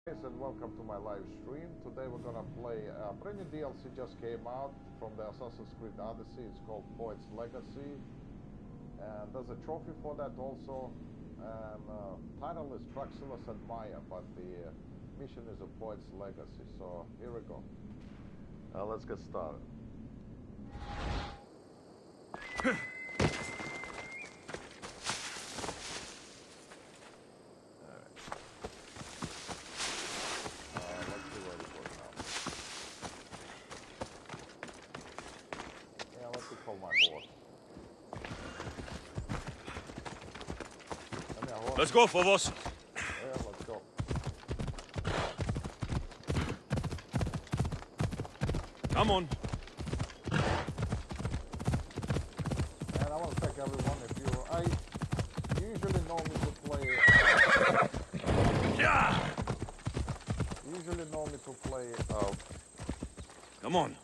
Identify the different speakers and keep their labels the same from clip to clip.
Speaker 1: Guys, and welcome to my live stream. Today we're gonna play a brand new DLC just came out from the Assassin's Creed Odyssey. It's called Poet's Legacy, and there's a trophy for that also. And title is Praxilla and Maya, but the mission is a Poet's Legacy. So here we go. Let's get started.
Speaker 2: Let's go, Phobos.
Speaker 1: Yeah, let's go.
Speaker 2: Come on.
Speaker 1: And I want to thank everyone you usually know me to play
Speaker 2: Come on.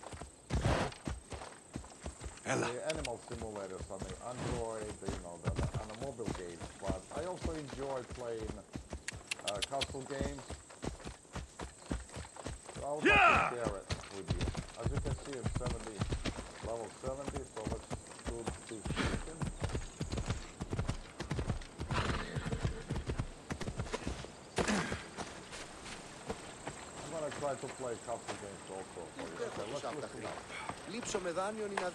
Speaker 1: the animal simulators on the Android, on the mobile games, but I also enjoy playing console games. So I would like to share it with you. As you can see, it's level 70, so let's do this mission. I'm gonna try to play console games also for you. Okay, let's listen up.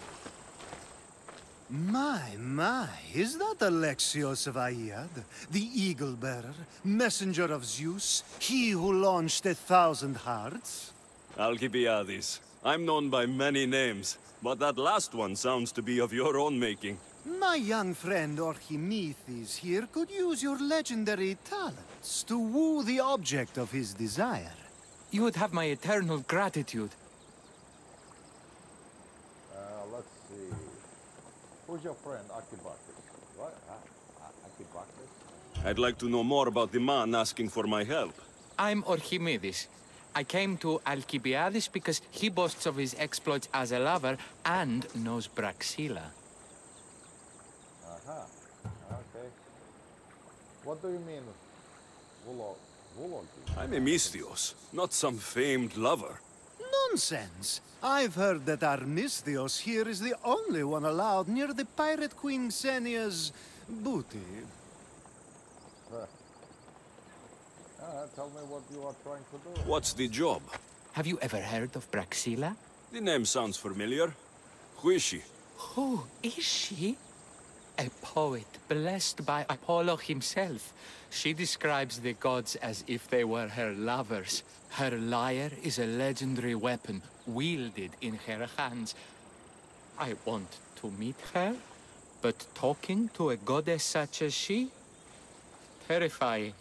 Speaker 3: My, is that Alexios of Aiad, the Eagle-Bearer, messenger of Zeus, he who launched 1,000 hearts?
Speaker 2: Alcibiades. I'm known by many names, but that last one sounds to be of your own making.
Speaker 3: My young friend Orhemidis here could use your legendary talents to woo the object of his desire.
Speaker 4: You would have my eternal gratitude.
Speaker 1: Let's see. Who's your friend, Archibacchus? What? Archibacchus?
Speaker 2: I'd like to know more about the man asking for my help.
Speaker 4: I'm Orhemidis. I came to Alcibiades because he boasts of his exploits as a lover and knows Praxilla.
Speaker 1: Aha. Okay. What do you mean, Vulogi?
Speaker 2: I'm Emistios, not some famed lover.
Speaker 3: Nonsense! I've heard that Armistios here is the only one allowed near the pirate queen Xenia's booty.
Speaker 1: Tell me what you are trying to do.
Speaker 2: What's the job?
Speaker 4: Have you ever heard of Praxilla?
Speaker 2: The name sounds familiar. Who is she?
Speaker 4: Who is she? A poet blessed by Apollo himself. She describes the gods as if they were her lovers. Her lyre is a legendary weapon, wielded in her hands. I want to meet her, but talking to a goddess such as she? Terrifying.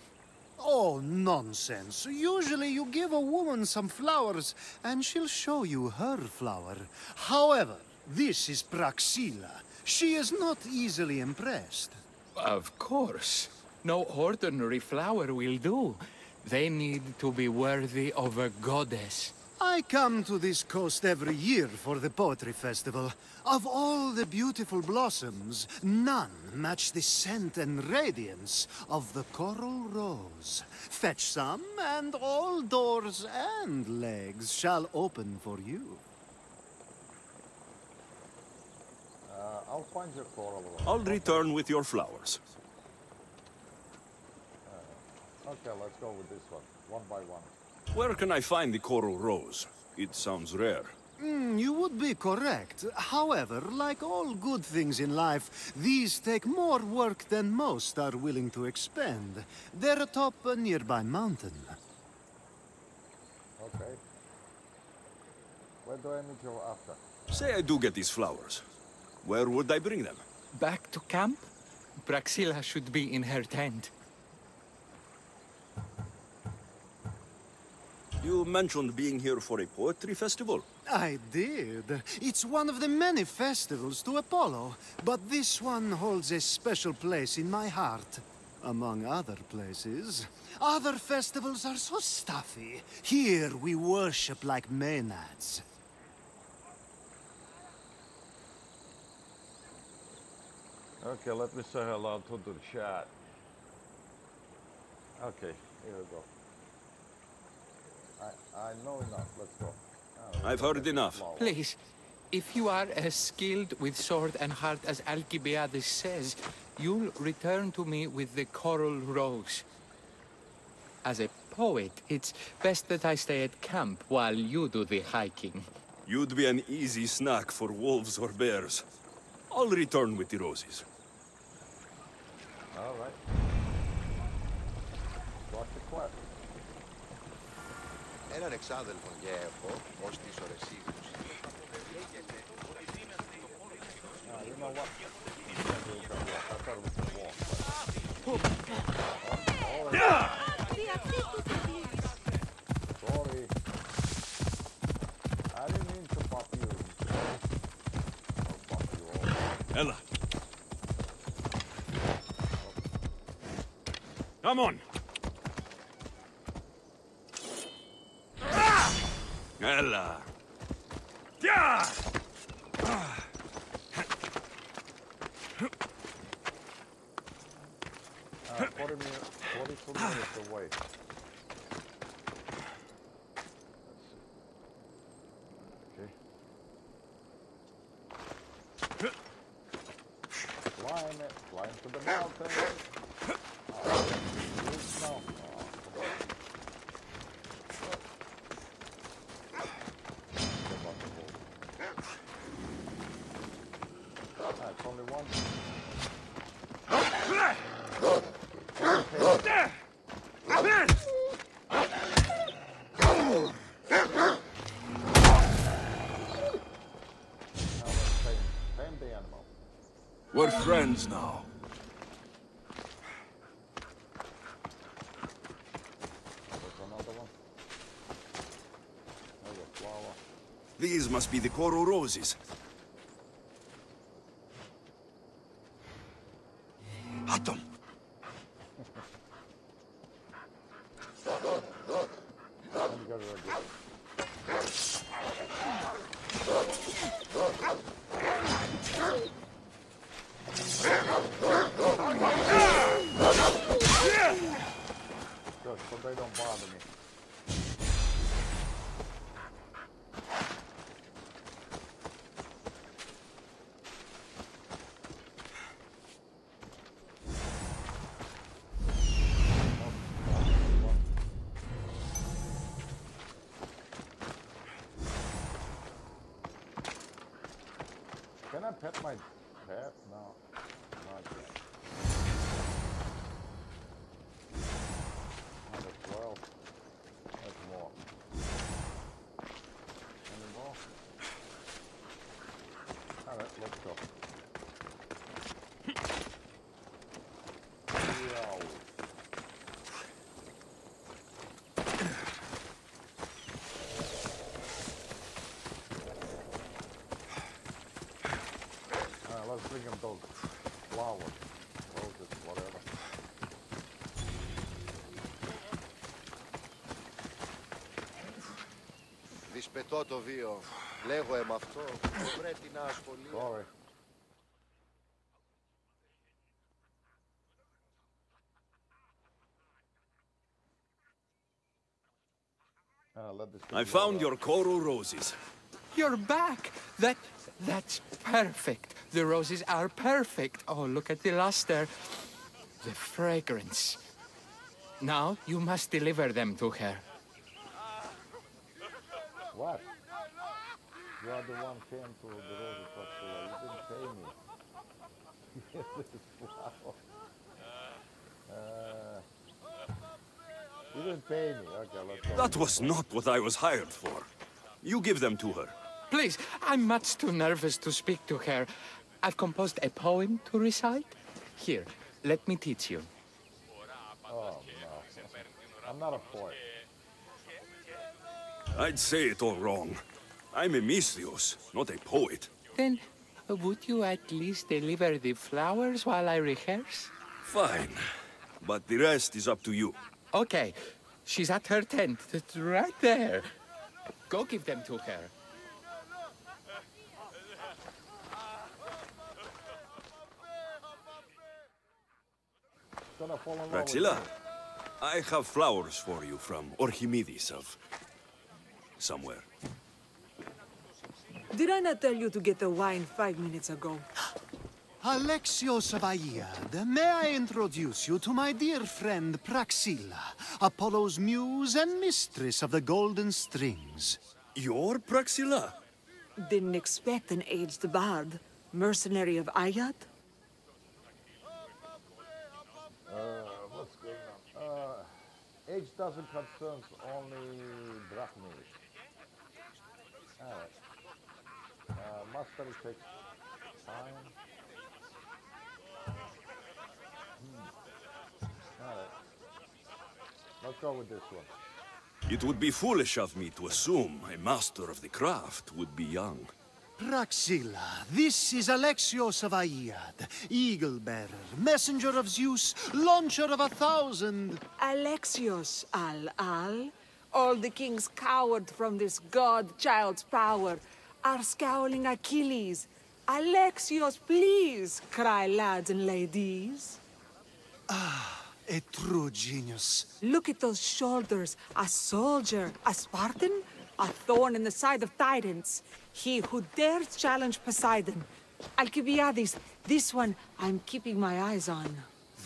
Speaker 3: Oh, nonsense. Usually you give a woman some flowers, and she'll show you her flower. However, this is Praxilla. She is not easily impressed.
Speaker 4: Of course. No ordinary flower will do. They need to be worthy of a goddess.
Speaker 3: I come to this coast every year for the Poetry Festival. Of all the beautiful blossoms, none match the scent and radiance of the coral rose. Fetch some, and all doors and legs shall open for you.
Speaker 1: I'll find your coral rose.
Speaker 2: I'll return with your flowers.
Speaker 1: Okay, let's go with this one by one.
Speaker 2: Where can I find the coral rose? It sounds rare.
Speaker 3: You would be correct. However, like all good things in life, these take more work than most are willing to expend. They're atop a nearby mountain.
Speaker 1: Okay. Where do I meet you after?
Speaker 2: Say I do get these flowers. Where would I bring them?
Speaker 4: Back to camp? Praxilla should be in her tent.
Speaker 2: You mentioned being here for a poetry festival.
Speaker 3: I did. It's one of the many festivals to Apollo, but this one holds a special place in my heart. Among other places. Other festivals are so stuffy. Here we worship like maenads.
Speaker 1: Okay, let me say hello to the chat. Okay, here we go. I know enough. Let's go.
Speaker 2: I've heard enough.
Speaker 4: Please, if you are as skilled with sword and heart as Alcibiades says, you'll return to me with the coral rose. As a poet, it's best that I stay at camp while you do the hiking.
Speaker 2: You'd be an easy snack for wolves or bears. I'll return with the roses.
Speaker 1: All right. Got the quest.
Speaker 5: Έναν εξάδελφον για έχω, ως τις ορεσίδους.
Speaker 1: You know what? I thought we could walk. Sorry. I didn't mean to pop you. I'll pop you all.
Speaker 2: Ella. Come on. Ella. Yeah.
Speaker 1: 42 minutes away. Okay. Climb to the mountain. No. That's only one.
Speaker 2: We're friends now.
Speaker 1: There's another one. There's a flower.
Speaker 2: These must be the coral roses. Atom.
Speaker 1: So they don't bother me. Can I pet my pet? No. Not yet. Another 12. That's more. Any more? Alright, let's go. Yow. Let's bring him those flowers, roses, whatever.
Speaker 5: Δυσπετώ το βίο. Λέγω εμ' αυτό. Πρέπει να ασχολεί.
Speaker 1: Sorry.
Speaker 2: I found your coral roses.
Speaker 4: You're back! That's perfect. The roses are perfect. Oh, look at the luster. The fragrance. Now you must deliver them to her.
Speaker 1: What? You are the one who came to the roses Praxilla. You didn't pay me. This flower. You didn't pay me. Okay, let's go.
Speaker 2: That was not what I was hired for. You give them to her.
Speaker 4: Please, I'm much too nervous to speak to her. I've composed a poem to recite. Here, let me teach you.
Speaker 1: Oh, no. I'm not a poet.
Speaker 2: I'd say it all wrong. I'm Alexios, not a poet.
Speaker 4: Then, would you at least deliver the flowers while I rehearse?
Speaker 2: Fine. But the rest is up to you.
Speaker 4: Okay. She's at her tent. It's right there. Go give them to her.
Speaker 1: Gonna fall in love with
Speaker 2: Praxilla,
Speaker 1: me.
Speaker 2: I have flowers for you from Orhemidis of somewhere.
Speaker 6: Did I not tell you to get the wine 5 minutes ago?
Speaker 3: Alexios of Aiad, may I introduce you to my dear friend Praxilla, Apollo's muse and mistress of the golden strings.
Speaker 2: You're Praxilla?
Speaker 6: Didn't expect an aged bard. Mercenary of Aiad?
Speaker 1: What's going on? Age doesn't concern only drachmas. Alright. Mastery takes time. Alright. Let's go with this one.
Speaker 2: It would be foolish of me to assume a master of the craft would be young.
Speaker 3: Praxilla, this is Alexios of Aiad, eagle-bearer, messenger of Zeus, launcher of 1,000...
Speaker 6: Alexios, Al. All the kings cowered from this god-child's power are scowling Achilles. Alexios, please, cry lads and ladies.
Speaker 3: A true genius.
Speaker 6: Look at those shoulders. A soldier, a Spartan, a thorn in the side of titans. He who dares challenge Poseidon. Alcibiades, this one I'm keeping my eyes on.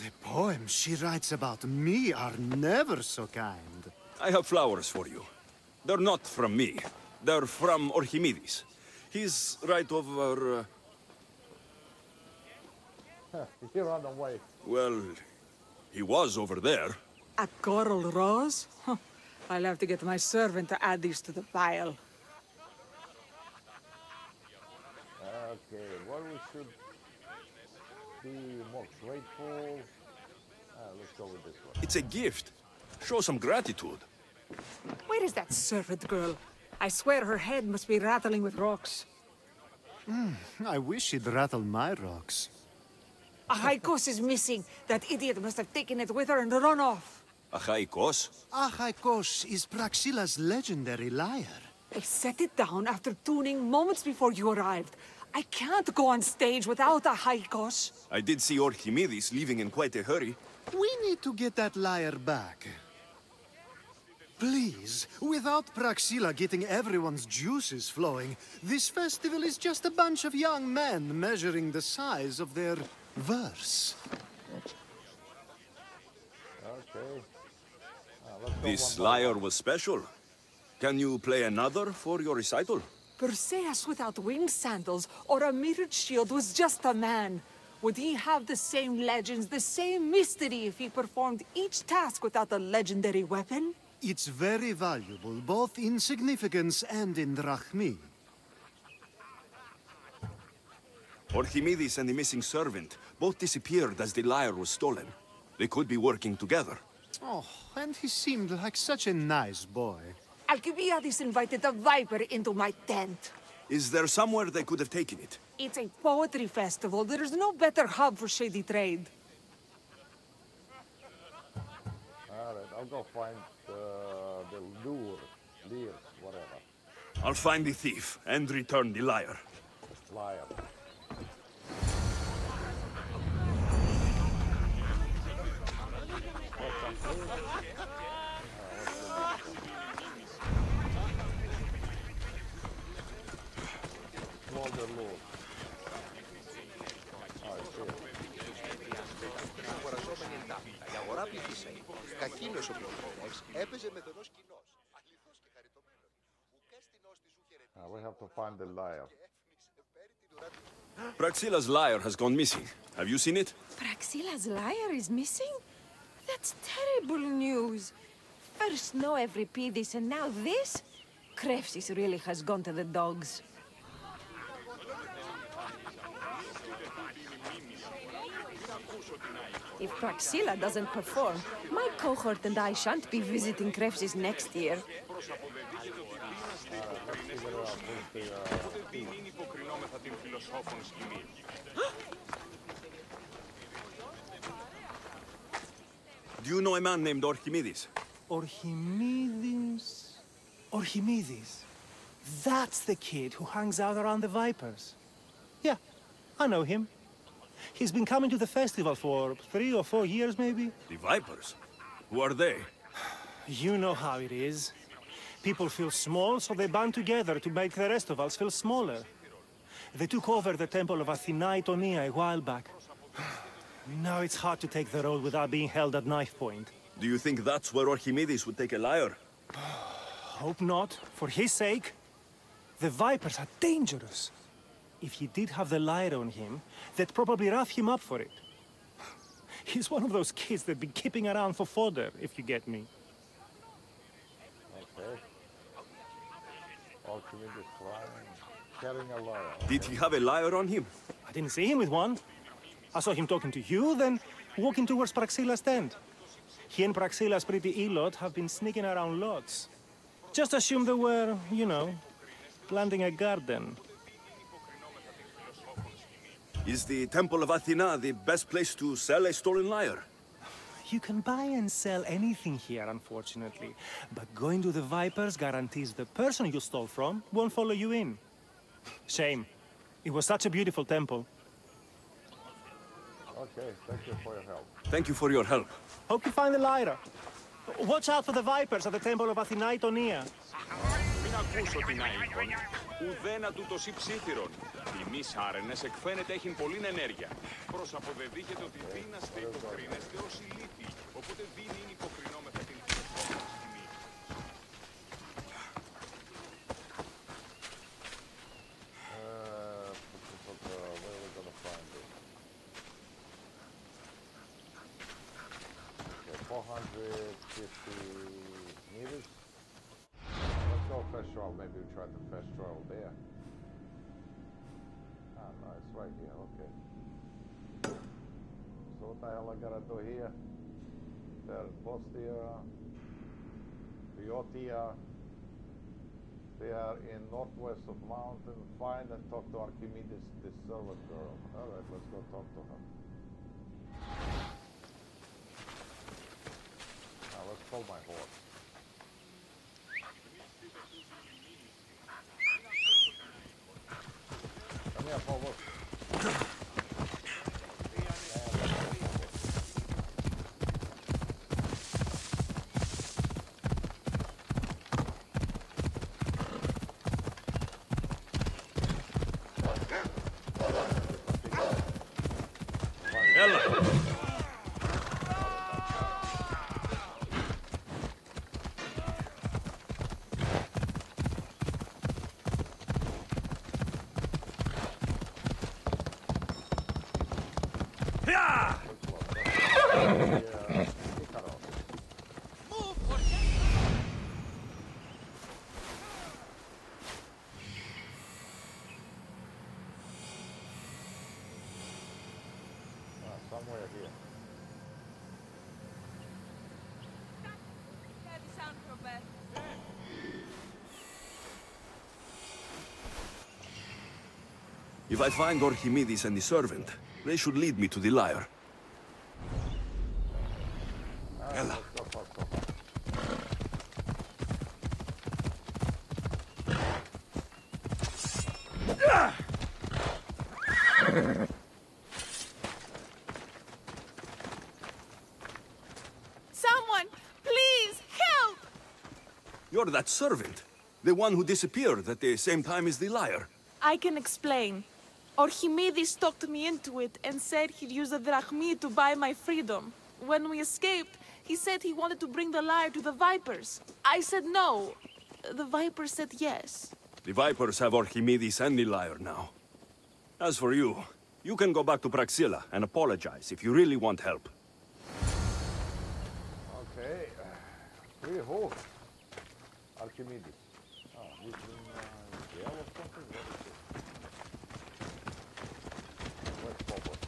Speaker 3: The poems she writes about me are never so kind.
Speaker 2: I have flowers for you. They're not from me. They're from Orhemidis. He's right over...
Speaker 1: He ran away.
Speaker 2: Well, he was over there.
Speaker 6: A coral rose? Huh. I'll have to get my servant to add these to the pile.
Speaker 1: Okay, well, we should be more grateful. Let's go with this one.
Speaker 2: It's a gift. Show some gratitude.
Speaker 6: Where is that servant girl? I swear her head must be rattling with rocks.
Speaker 3: I wish she'd rattle my rocks.
Speaker 6: Achaikos is missing. That idiot must have taken it with her and run off.
Speaker 2: Achaikos?
Speaker 3: Achaikos is Praxilla's legendary lyre.
Speaker 6: I set it down after tuning moments before you arrived. I can't go on stage without Achaikos.
Speaker 2: I did see Orhemidis leaving in quite a hurry.
Speaker 3: We need to get that lyre back. Please, without Praxilla getting everyone's juices flowing, this festival is just a bunch of young men measuring the size of their verse.
Speaker 1: Okay. Let's go
Speaker 2: This
Speaker 1: one by
Speaker 2: lyre
Speaker 1: one.
Speaker 2: was special. Can you play another for your recital?
Speaker 6: Perseus without winged sandals or a mirrored shield was just a man. Would he have the same legends, the same mystery if he performed each task without a legendary weapon?
Speaker 3: It's very valuable, both in significance and in drachmi.
Speaker 2: Orhemidis and the missing servant both disappeared as the lyre was stolen. They could be working together.
Speaker 3: Oh, and he seemed like such a nice boy.
Speaker 6: Alcibiades invited a viper into my tent.
Speaker 2: Is there somewhere they could have taken it?
Speaker 6: It's a poetry festival. There's no better hub for shady trade.
Speaker 1: Alright, I'll go find the lyres, whatever.
Speaker 2: I'll find the thief and return the lyre.
Speaker 1: Lyre.
Speaker 5: Αγοραζόμενη εντάχθητα. Η αγορά πληθυσσέει. Κακίνος ο πληθυσμός. Έπαιζε με δωρός κοινός. Αληθώς και χαριτωμένος. Ουκές την ώστη σου χαιρετήσει.
Speaker 1: We have to find the lyre.
Speaker 2: Praxilla's lyre has gone missing. Have you seen it?
Speaker 7: Praxilla's lyre is missing? That's terrible news. First no Euripidis and now this? Krefsis really has gone to the dogs. If Praxilla doesn't perform, my cohort and I shan't be visiting Krefsis next year.
Speaker 2: Do you know a man named Orhemidis?
Speaker 8: Orhemidis? Orhemidis. That's the kid who hangs out around the Vipers. Yeah, I know him. He's been coming to the festival for 3 or 4 years, maybe.
Speaker 2: The Vipers? Who are they?
Speaker 8: You know how it is. People feel small, so they band together to make the rest of us feel smaller. They took over the temple of Athena Itonia a while back. Now it's hard to take the role without being held at knife point.
Speaker 2: Do you think that's where Orhemidis would take a lyre?
Speaker 8: Hope not. For his sake. The Vipers are dangerous. If he did have the lyre on him, they'd probably rough him up for it. He's one of those kids that'd be keeping around for fodder, if you get me.
Speaker 1: Okay. Archimedes flying, carrying a lyre.
Speaker 2: Did he have a lyre on him?
Speaker 8: I didn't see him with one. I saw him talking to you, then walking towards Praxilla's tent. He and Praxilla's pretty Elot have been sneaking around lots. Just assume they were, you know, planting a garden.
Speaker 2: Is the Temple of Athena the best place to sell a stolen lyre?
Speaker 8: You can buy and sell anything here, unfortunately. But going to the Vipers guarantees the person you stole from won't follow you in. Shame. It was such a beautiful temple.
Speaker 1: Okay, thank you for your help.
Speaker 2: Thank you for your help.
Speaker 8: Hope you find the lyre. Watch out for the Vipers at the Temple of Athena Itonia.
Speaker 9: Μην ακούσω την αίκον, ουδένα τούτος υψίθυρον. Τιμής άρενες εκφαίνεται έχειν πολλήν ενέργεια. Προς αποδεδείχεται ότι δύναστε υποκρίνεστε ως ηλίθιοι, οπότε δίνει είναι υποκρινόμεθα την φιλοσόφηση τιμή.
Speaker 1: Where are we gonna find it? Okay, 450 meters. Let's go fast travel. Maybe we try to fast travel there. Ah, no, it's right here. Okay. So what the hell I gotta do here? There, Postia, Biotia. They are in northwest of mountain. Find and talk to Archimedes, the servant girl. All right, let's go talk to her. Now let's pull my horse. Come here, Phobos. Somewhere here.
Speaker 2: If I find Orhemidis and the servant, they should lead me to the lyre. Ella.
Speaker 6: Someone, please, help!
Speaker 2: You're that servant, the one who disappeared at the same time as the lyre.
Speaker 6: I can explain. Orhemidis talked me into it and said he'd use the drachmi to buy my freedom. When we escaped, he said he wanted to bring the lyre to the Vipers. I said no. The Vipers said yes.
Speaker 2: The Vipers have Orhemidis and the lyre now. As for you, you can go back to Praxilla and apologize if you really want help.
Speaker 1: Okay. We hope. Archimedes. Oh, he's in jail or something? Where's Phobos?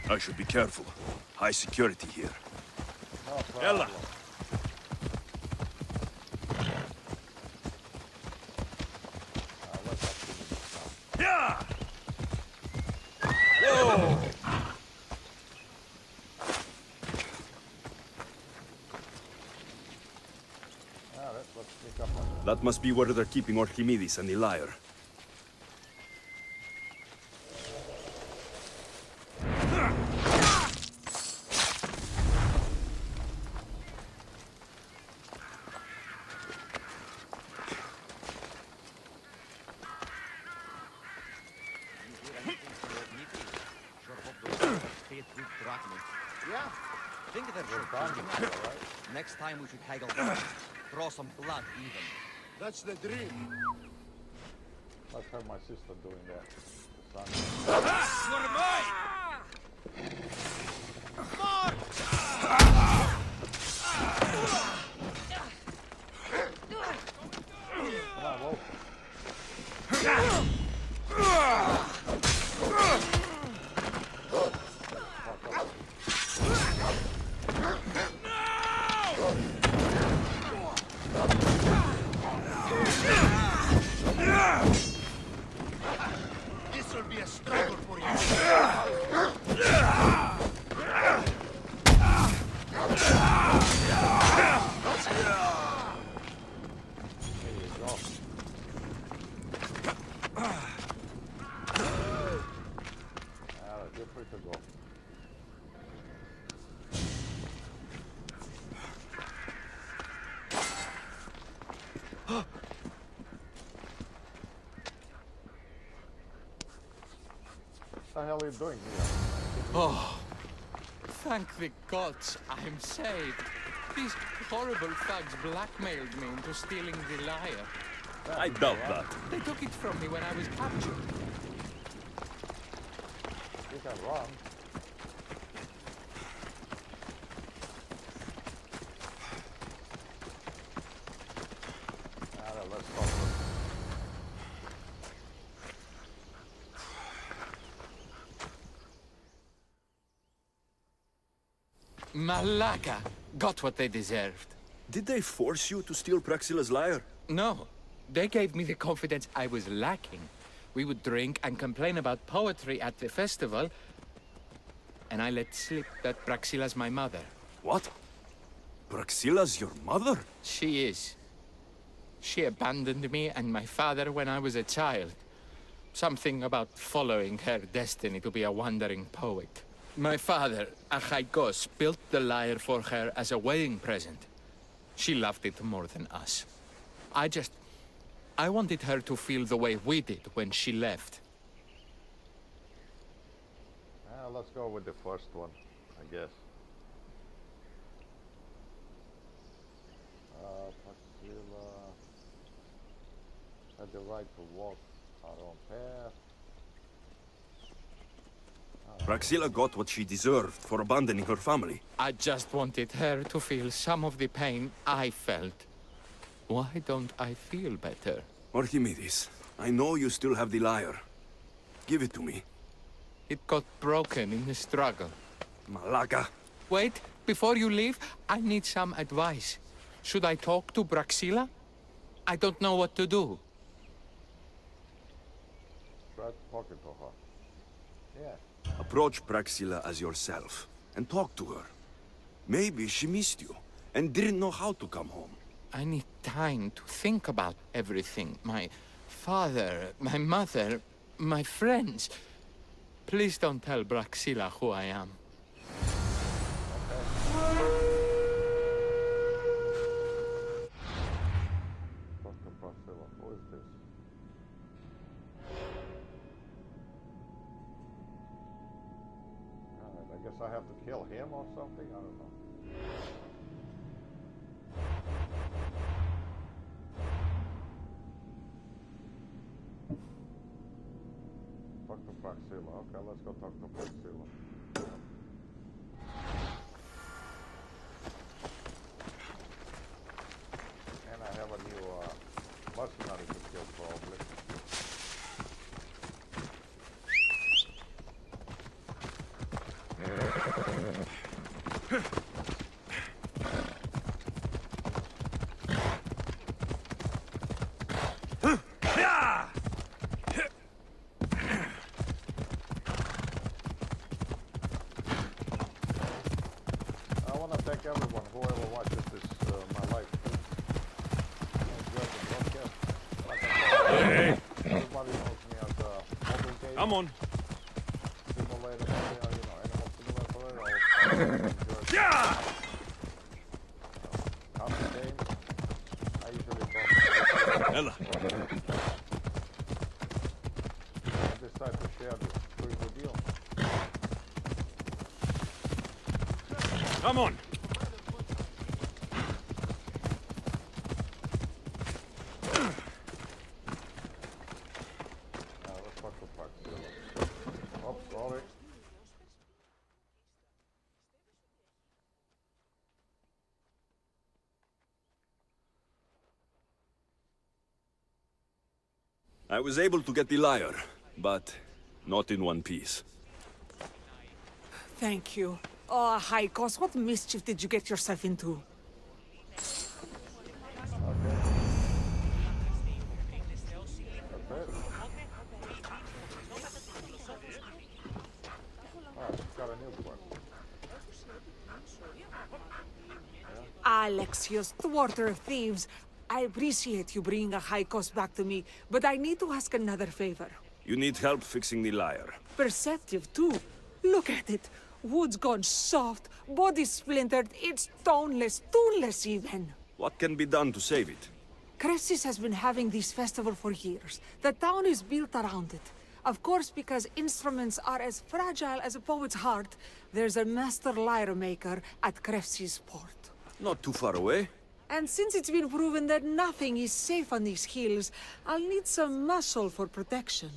Speaker 2: I should be careful. High security here.
Speaker 1: No problem.
Speaker 2: Ella!
Speaker 1: Let's Archimedes now.
Speaker 2: Yeah! That must be where they're keeping Orhemidis and the lyre.
Speaker 10: Yeah, think they're next time we should haggle. Draw some blood even.
Speaker 3: That's the dream.
Speaker 1: Let's have my sister doing that. Come on, Wolf.
Speaker 3: This will be a struggle for you.
Speaker 1: You're free to go. What the hell are you doing here?
Speaker 4: Oh, thank the gods I'm saved. These horrible thugs blackmailed me into stealing the lyre.
Speaker 2: I doubt that.
Speaker 4: They took it from me when I was captured.
Speaker 1: You can run. Let's stop.
Speaker 4: Malaka got what they deserved.
Speaker 2: Did they force you to steal Praxilla's lyre?
Speaker 4: No, they gave me the confidence I was lacking. We would drink and complain about poetry at the festival, and I let slip that Praxilla's my mother.
Speaker 2: What? Praxilla's your mother?
Speaker 4: She is. She abandoned me and my father when I was a child. Something about following her destiny to be a wandering poet. My father, Alexios, built the lyre for her as a wedding present. She loved it more than us. I wanted her to feel the way we did when she left.
Speaker 1: Let's go with the first one, I guess. Praxilla had the right to walk our own path.
Speaker 2: Praxilla got what she deserved for abandoning her family.
Speaker 4: I just wanted her to feel some of the pain I felt. Why don't I feel better?
Speaker 2: Orhemidis, I know you still have the lyre. Give it to me.
Speaker 4: It got broken in the struggle.
Speaker 2: Malaka.
Speaker 4: Wait, before you leave, I need some advice. Should I talk to Praxilla? I don't know what to do.
Speaker 1: Try talking to her. Yeah.
Speaker 2: Approach Praxilla as yourself and talk to her. Maybe she missed you and didn't know how to come home.
Speaker 4: I need time to think about everything. My father, my mother, my friends. Please don't tell Praxilla who I am.
Speaker 1: Talk to Praxilla. Who is this? I guess I have to kill him or something? I don't know. Talk to Praxilla. Okay, let's go talk to Praxilla. And I have a new mercenary to kill probably. I want to thank everyone, whoever watches this, my life. Enjoy the
Speaker 2: Come on.
Speaker 1: Simulator, animal simulator, or
Speaker 2: Yeah!
Speaker 1: After game, I usually don't.
Speaker 2: Ella.
Speaker 1: I decide to share this during the deal.
Speaker 2: Come on.
Speaker 1: Let's fuck with Praxilla. Oh, sorry.
Speaker 2: I was able to get the lyre, but not in one piece.
Speaker 6: Thank you. Oh, Haikos, what mischief did you get yourself into? Alexios, thwarter of thieves. I appreciate you bringing a Haikos back to me, but I need to ask another favor.
Speaker 2: You need help fixing the lyre.
Speaker 6: Perceptive, too. Look at it. Wood's gone soft, body splintered, it's toneless, tuneless even.
Speaker 2: What can be done to save it?
Speaker 6: Cressis has been having this festival for years. The town is built around it. Of course, because instruments are as fragile as a poet's heart, there's a master lyre maker at Cressis port.
Speaker 2: Not too far away.
Speaker 6: And since it's been proven that nothing is safe on these hills, I'll need some muscle for protection.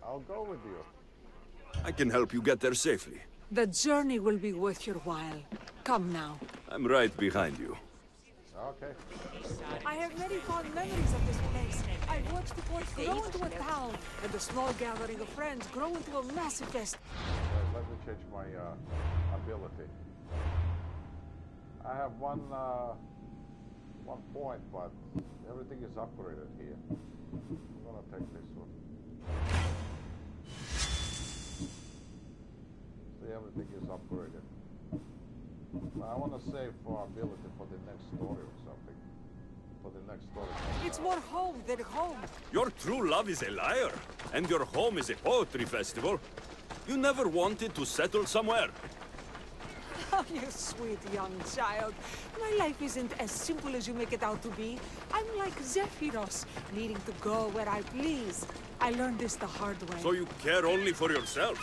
Speaker 1: I'll go with you.
Speaker 2: I can help you get there safely.
Speaker 6: The journey will be worth your while. Come now.
Speaker 2: I'm right behind you.
Speaker 1: Okay.
Speaker 6: I have many fond memories of this place. I've watched the port grow into a town, and the small gathering of friends grow into a massive fest.
Speaker 1: Let me change my ability. I have one point, but everything is upgraded here. I'm gonna take this one. See, everything is upgraded. I want to save for ability for the next story or something. For the next story.
Speaker 6: It's more home than home.
Speaker 2: Your true love is a lyre, and your home is a poetry festival. You never wanted to settle somewhere.
Speaker 6: Oh, you sweet young child. My life isn't as simple as you make it out to be. I'm like Zephyros, needing to go where I please. I learned this the hard way.
Speaker 2: So you care only for yourself?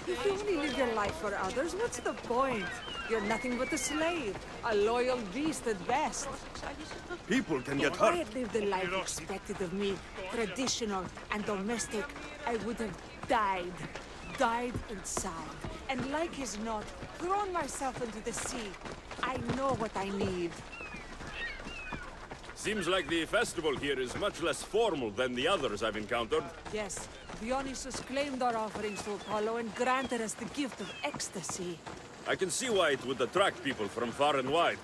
Speaker 6: If you only live your life for others, what's the point? You're nothing but a slave, a loyal beast at best.
Speaker 2: People can get
Speaker 6: If I
Speaker 2: hurt.
Speaker 6: had lived the life expected of me, traditional and domestic, I would have died inside. And like as not, thrown myself into the sea. I know what I need.
Speaker 2: Seems like the festival here is much less formal than the others I've encountered.
Speaker 6: Yes, Dionysus claimed our offerings to Apollo and granted us the gift of ecstasy.
Speaker 2: I can see why it would attract people from far and wide.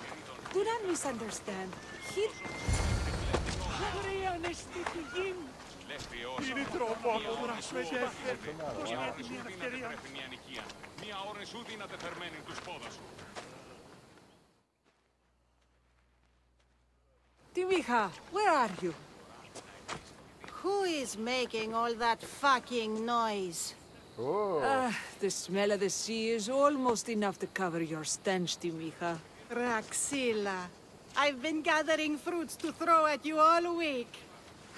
Speaker 6: Do not misunderstand. He... Timiha, where are you?
Speaker 11: Who is making all that fucking noise?
Speaker 6: The smell of the sea is almost enough to cover your stench, Timiha.
Speaker 11: Praxilla, I've been gathering fruits to throw at you all week.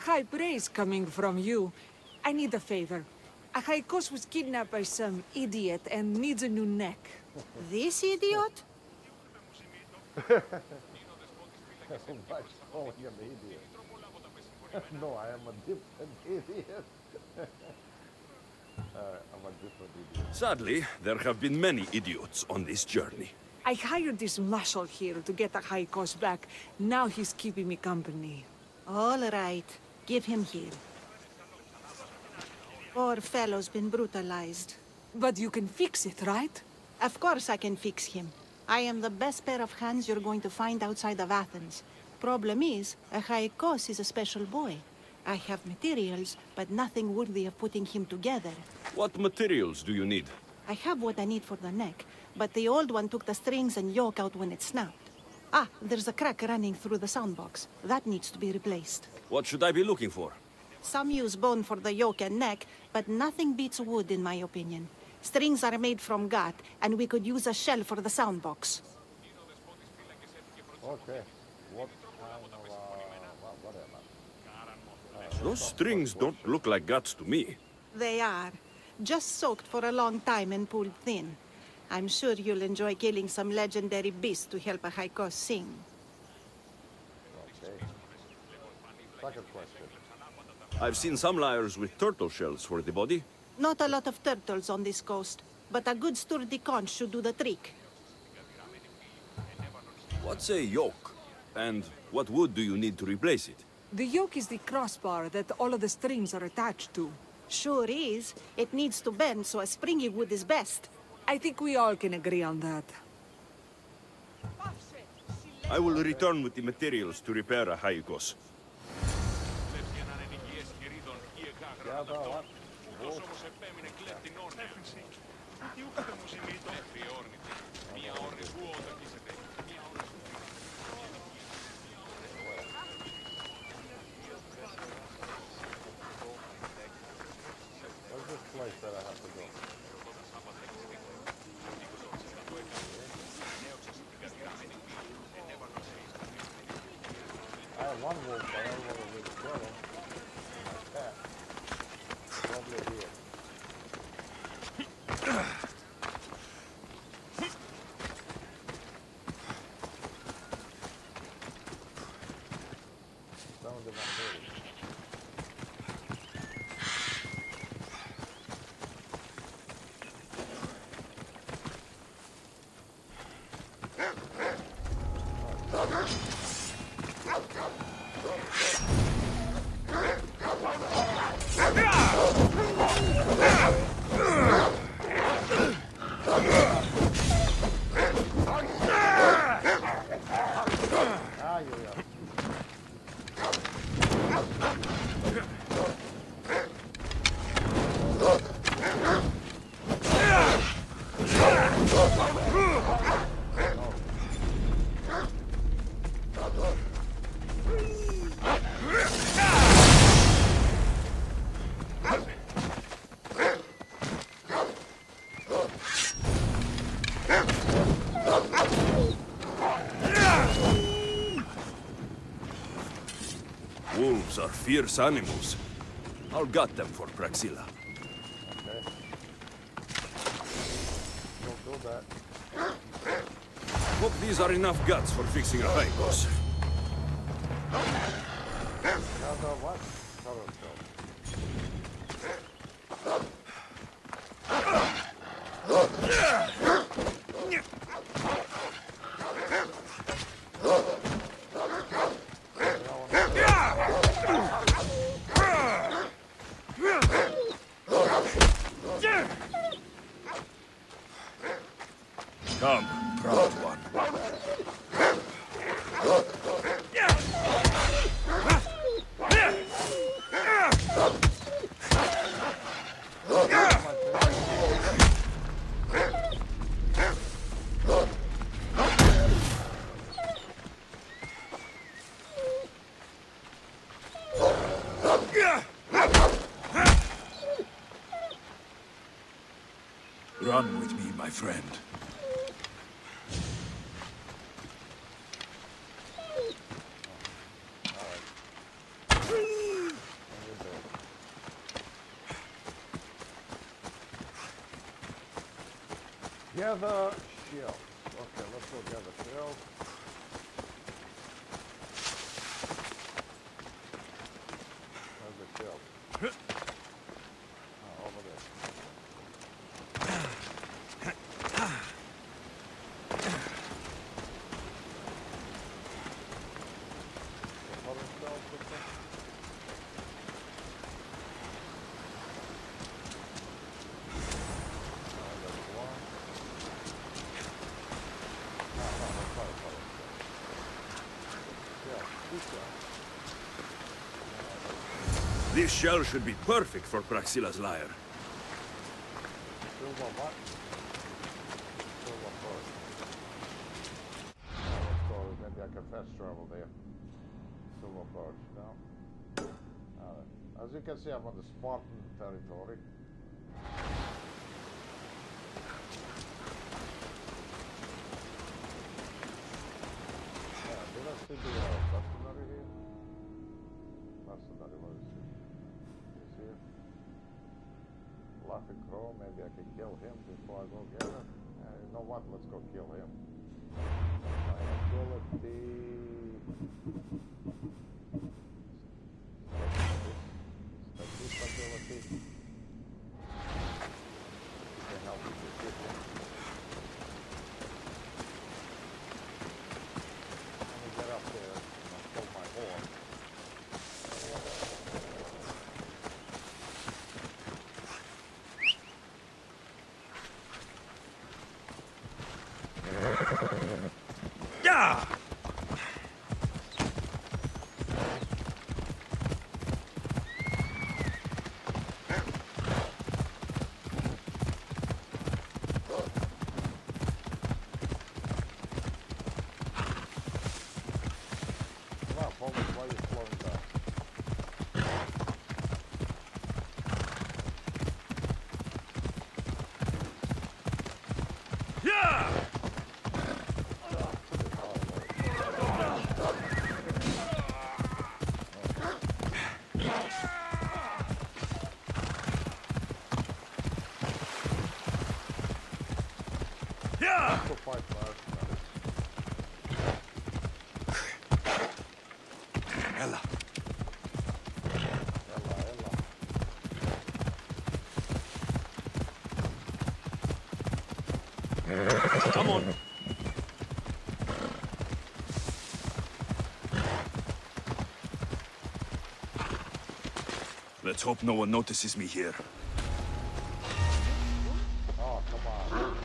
Speaker 6: High praise coming from you. I need a favor. Achaikos was kidnapped by some idiot and needs a new neck.
Speaker 11: This idiot?
Speaker 1: Calling him an idiot. No, I am a different idiot. I'm a different idiot.
Speaker 2: Sadly, there have been many idiots on this journey.
Speaker 6: I hired this muscle here to get Achaikos back. Now he's keeping me company.
Speaker 11: All right, give him here. Poor fellow's been brutalized.
Speaker 6: But you can fix it, right?
Speaker 11: Of course I can fix him. I am the best pair of hands you're going to find outside of Athens. Problem is, Achaikos is a special boy. I have materials, but nothing worthy of putting him together.
Speaker 2: What materials do you need?
Speaker 11: I have what I need for the neck, but the old one took the strings and yoke out when it snapped. Ah, there's a crack running through the soundbox. That needs to be replaced.
Speaker 2: What should I be looking for?
Speaker 11: Some use bone for the yoke and neck, but nothing beats wood in my opinion. Strings are made from gut, and we could use a shell for the sound box.
Speaker 1: Okay. What kind of, whatever.
Speaker 2: Those strings don't look like guts to me.
Speaker 11: They are. Just soaked for a long time and pulled thin. I'm sure you'll enjoy killing some legendary beast to help a Haikos sing.
Speaker 1: Okay. Second question.
Speaker 2: I've seen some lyres with turtle shells for the body.
Speaker 11: Not a lot of turtles on this coast, but a good sturdy conch should do the trick.
Speaker 2: What's a yoke? And what wood do you need to replace it?
Speaker 6: The yoke is the crossbar that all of the strings are attached to.
Speaker 11: Sure is. It needs to bend, so a springy wood is best.
Speaker 6: I think we all can agree on that.
Speaker 2: I will return with the materials to repair a Haikos.
Speaker 1: Where's this place that I have to go? I have one wolf, but I don't want to really kill him. My cat. Probably here. Down the mountain.
Speaker 2: Wolves are fierce animals. I'll gut them for Praxilla.
Speaker 1: Okay. Don't do that.
Speaker 2: Hope these are enough guts for fixing a Haikos.
Speaker 1: Another what? Turtle shell.
Speaker 2: Come, proud one.
Speaker 12: Run with me, my friend.
Speaker 1: Gather shells. Okay, let's go gather shells. Where's the shells? Oh, over there. The other shells, what's that?
Speaker 2: This shell should be perfect for Praxilla's lyre.
Speaker 1: Silver what? Silver first. So maybe I can fast travel there. Silver birch, no? I As you can see, I'm on the Spartan territory. Did I see the mercenary here? Mercenary, where is he? Is he here? Laughing Crow, maybe I can kill him before I go get him. You know what? Let's go kill him. Ability. This ability. Can help me defeat him. Let me get up there and pull my horn.
Speaker 2: Yeah! Ella. Come on. Let's hope no one notices me here.
Speaker 1: Oh, come on.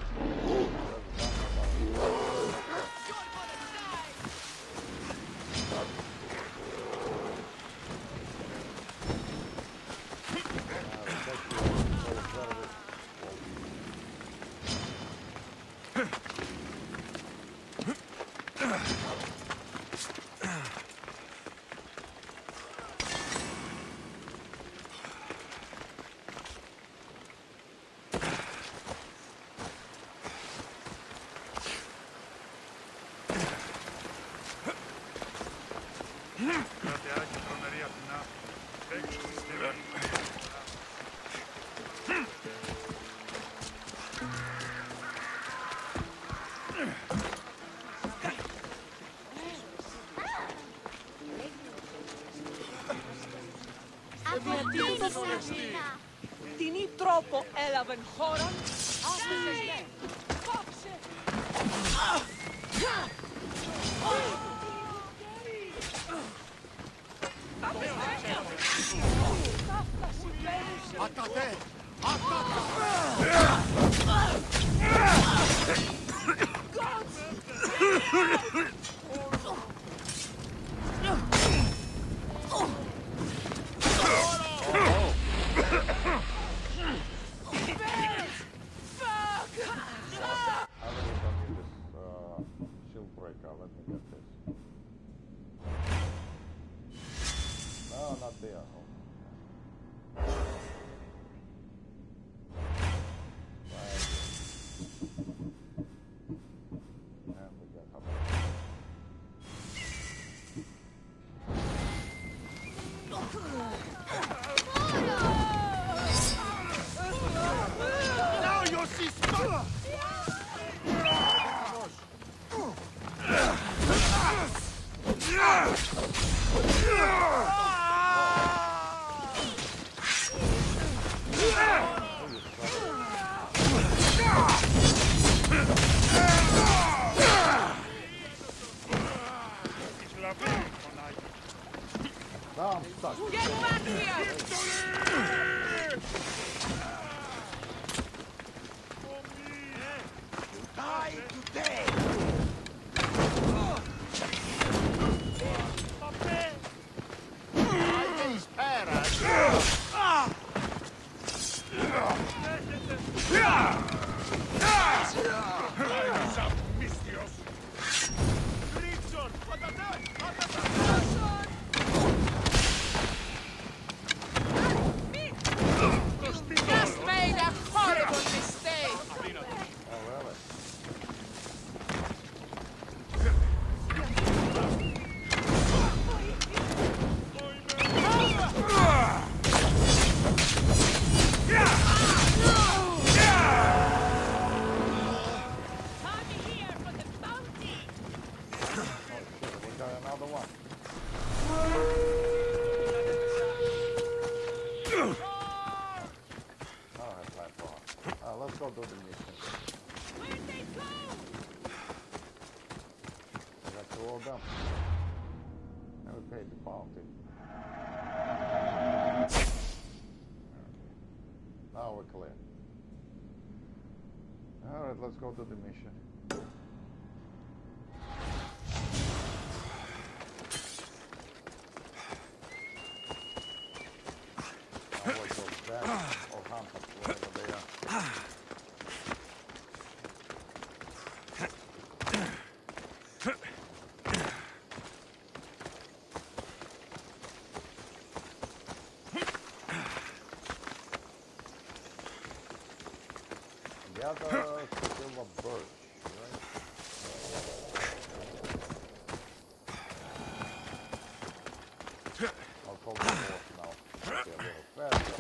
Speaker 6: Τινή τρόπο έλαβεν χώρον, άφησες με. Κόψε!
Speaker 3: Atate! Atate!
Speaker 1: Let me get this. No, not there. And we got up. have time for her. Let's go do the mission.
Speaker 7: Where'd they go?
Speaker 1: I got two of them. And we paid the bounty. Now we're clear. Alright, let's go to the mission. Avoid those bats or hunters, wherever they are. The other silver birch, right? I'll call the horse now. Be a little faster.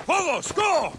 Speaker 2: Vamos, go!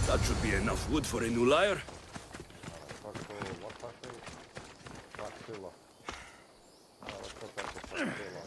Speaker 2: That should be enough wood for a new lyre.
Speaker 1: Praxilla. Let's go back to Praxilla.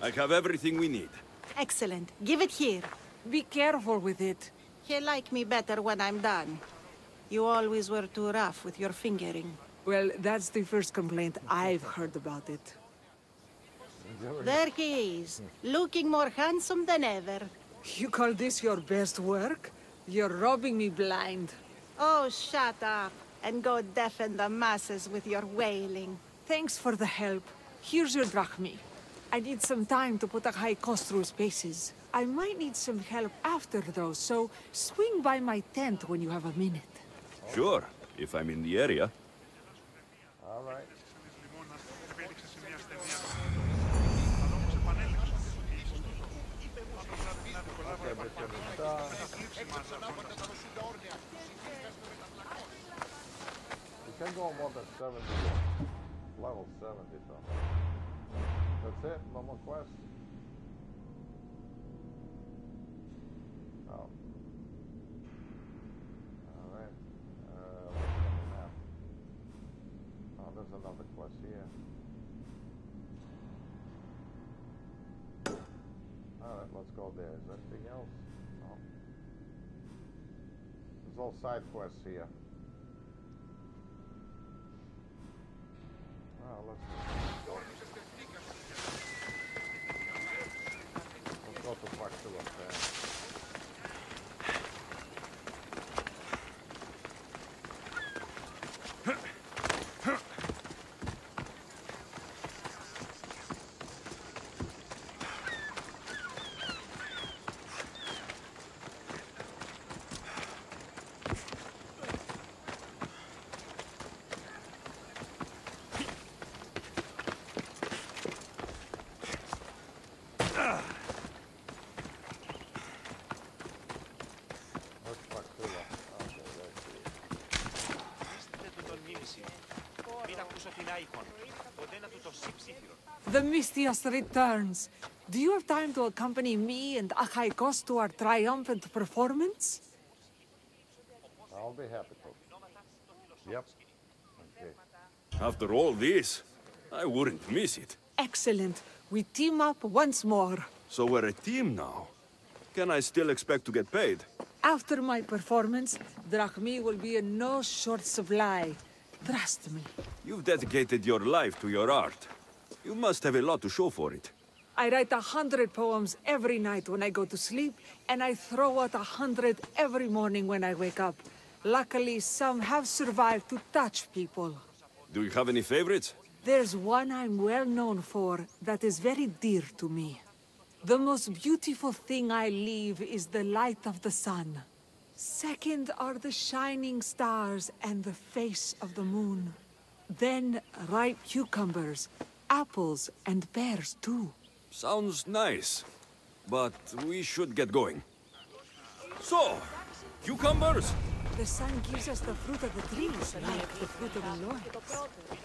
Speaker 2: I have everything we need.
Speaker 11: Excellent. Give it here.
Speaker 6: Be careful with it.
Speaker 11: You like me better when I'm done. You always were too rough with your fingering.
Speaker 6: Well, that's the first complaint I've heard about it.
Speaker 11: There he is, looking more handsome than ever.
Speaker 6: You call this your best work? You're robbing me blind.
Speaker 11: Oh, shut up, and go deafen the masses with your wailing.
Speaker 6: Thanks for the help. Here's your drachmi. I need some time to put a high cost through spaces. I might need some help after, though, so swing by my tent when you have a minute.
Speaker 2: Sure, if I'm in the area.
Speaker 1: All right. Okay, mission is done. You can go more than 70. Level 70, so. That's it? No more quests? Oh. Alright. What's on the map? Oh, there's another quest here. Alright, let's go there. Is there anything else? No. There's all side quests here. Oh, let's go to Praxilla first.
Speaker 6: The Mystios returns. Do you have time to accompany me and Achaikos to our triumphant performance?
Speaker 1: I'll be happy to. Yep. Okay.
Speaker 2: After all this, I wouldn't miss it.
Speaker 6: Excellent. We team up once more.
Speaker 2: So we're a team now. Can I still expect to get paid?
Speaker 6: After my performance, drachmi will be in no short supply. Trust me.
Speaker 2: You've dedicated your life to your art. You must have a lot to show for it.
Speaker 6: I write 100 poems every night when I go to sleep, and I throw out 100 every morning when I wake up. Luckily, some have survived to touch people.
Speaker 2: Do you have any favorites?
Speaker 6: There's one I'm well known for that is very dear to me. The most beautiful thing I leave is the light of the sun. Second are the shining stars and the face of the moon. Then ripe cucumbers, apples, and pears too.
Speaker 2: Sounds nice, but we should get going. So, cucumbers?
Speaker 6: The sun gives us the fruit of the trees, like the fruit of the Lord.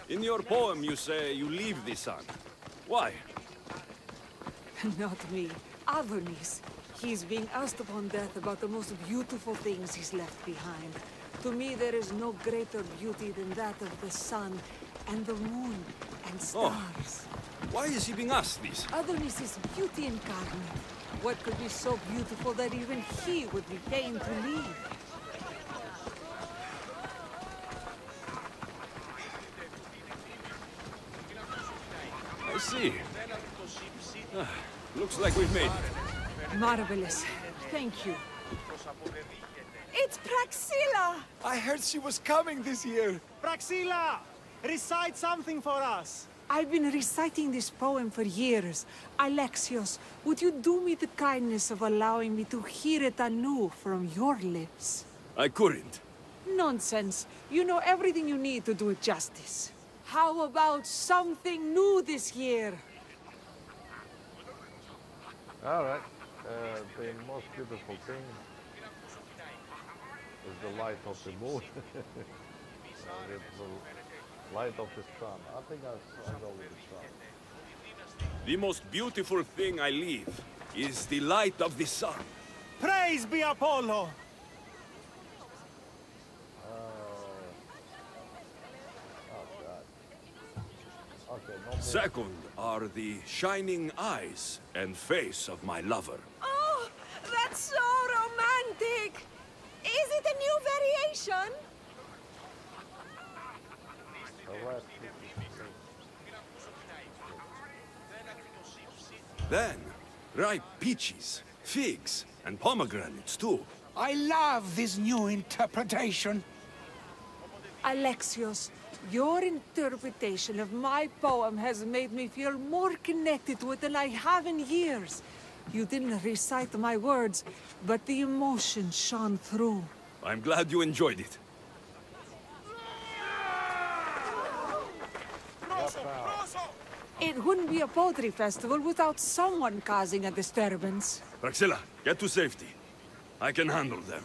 Speaker 2: In your poem you say you leave the sun. Why?
Speaker 6: Not me. Adonis. He's being asked upon death about the most beautiful things he's left behind. To me, there is no greater beauty than that of the sun, and the moon, and stars.
Speaker 2: Why is he being asked this?
Speaker 6: Adonis is beauty incarnate. What could be so beautiful that even he would be fain to leave?
Speaker 2: I see. Looks like we've made it.
Speaker 6: Marvelous. Thank you.
Speaker 7: It's Praxilla!
Speaker 8: I heard she was coming this year. Praxilla! Recite something for us.
Speaker 6: I've been reciting this poem for years. Alexios, would you do me the kindness of allowing me to hear it anew from your lips?
Speaker 2: I couldn't.
Speaker 6: Nonsense. You know everything you need to do it justice. How about something new this year?
Speaker 1: All right. The most beautiful thing is the light of the moon. It's the light of the sun. I think I'll go with the sun.
Speaker 2: The most beautiful thing I leave is the light of the sun.
Speaker 8: Praise be Apollo!
Speaker 1: Oh God. Okay, no
Speaker 2: Second are the shining eyes and face of my lover.
Speaker 6: Oh, that's so romantic! Is it a new variation?
Speaker 2: Then, ripe peaches, figs, and pomegranates too.
Speaker 13: I love this new interpretation.
Speaker 6: Alexios, your interpretation of my poem has made me feel more connected to it than I have in years. You didn't recite my words, but the emotion shone through.
Speaker 2: I'm glad you enjoyed it.
Speaker 6: It wouldn't be a poetry festival without someone causing a disturbance.
Speaker 2: Praxilla, get to safety. I can handle them.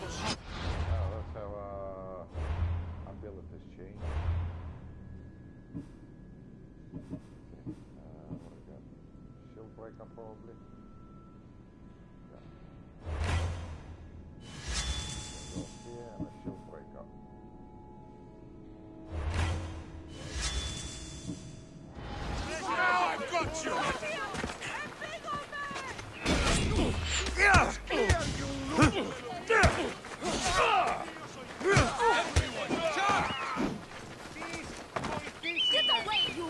Speaker 1: Let's have abilities change. What do we got? Shield breaker probably. Yeah. Go here and a shield breaker.
Speaker 13: I've got you!
Speaker 7: Get away, you!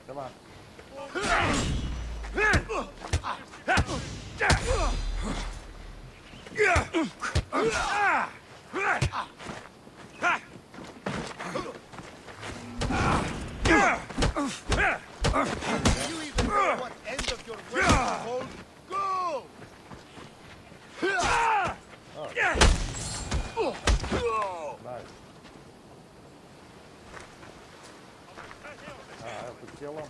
Speaker 1: Come on.
Speaker 5: You even know what end of your weapon to hold? Go!
Speaker 1: Nice. I have to kill him.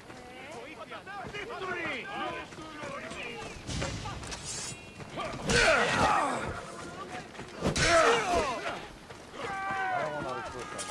Speaker 1: I don't want to recruit them.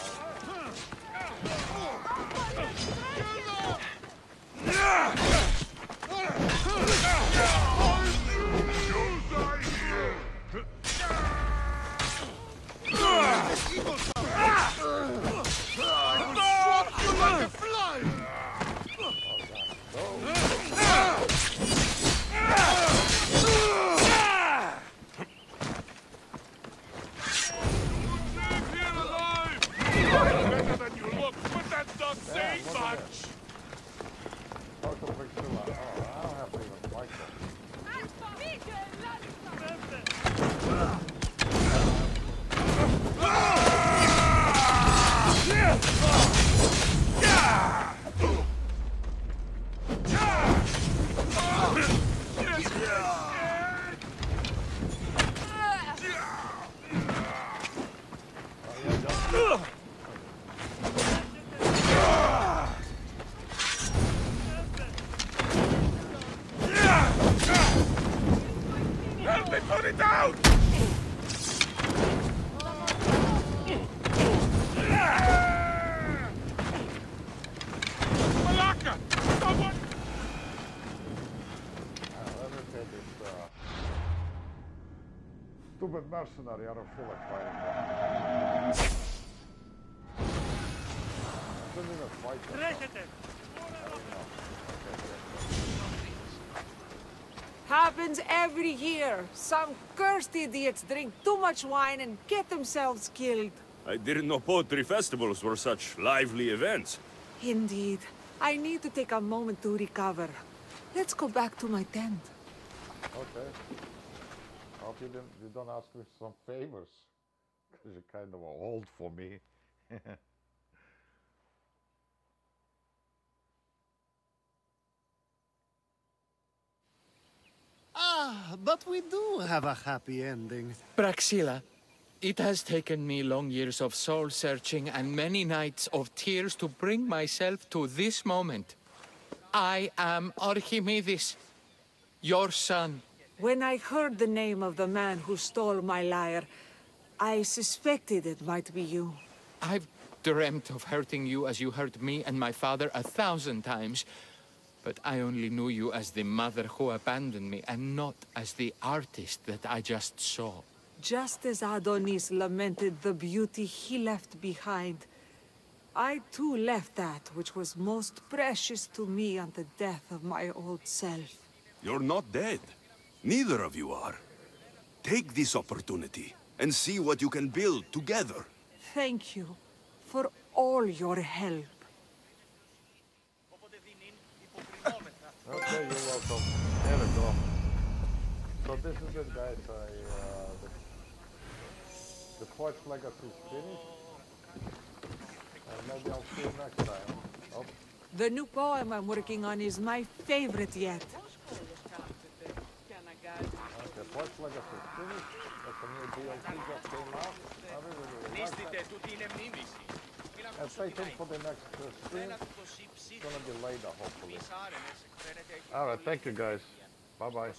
Speaker 1: Stupid mercenary, I don't feel like fighting them. I shouldn't even fight them. I don't know.
Speaker 6: Happens every year. Some cursed idiots drink too much wine and get themselves killed.
Speaker 2: I didn't know poetry festivals were such lively events.
Speaker 6: Indeed. I need to take a moment to recover. Let's go back to my tent.
Speaker 1: Okay. Hope you don't ask me some favors, because you're kind of old for me.
Speaker 3: But we do have a happy ending.
Speaker 4: Praxilla, it has taken me long years of soul-searching and many nights of tears to bring myself to this moment. I am Orhemidis, your son.
Speaker 6: When I heard the name of the man who stole my lyre, I suspected it might be you.
Speaker 4: I've dreamt of hurting you as you hurt me and my father 1,000 times. But I only knew you as the mother who abandoned me, and not as the artist that I just saw.
Speaker 6: Just as Adonis lamented the beauty he left behind, I too left that which was most precious to me on the death of my old self.
Speaker 2: You're not dead. Neither of you are. Take this opportunity and see what you can build together.
Speaker 6: Thank you for all your help.
Speaker 1: Okay, you're welcome. There we go. So this is it, guys. The fourth legacy is finished. And maybe I'll see you next time. Oh.
Speaker 6: The new poem I'm working on is my favorite yet.
Speaker 1: Okay, fourth legacy is finished. That's a new DLC just came out. I really like that. And stay tuned for the next stream. It's gonna be later, hopefully. Alright, thank you guys. Bye bye.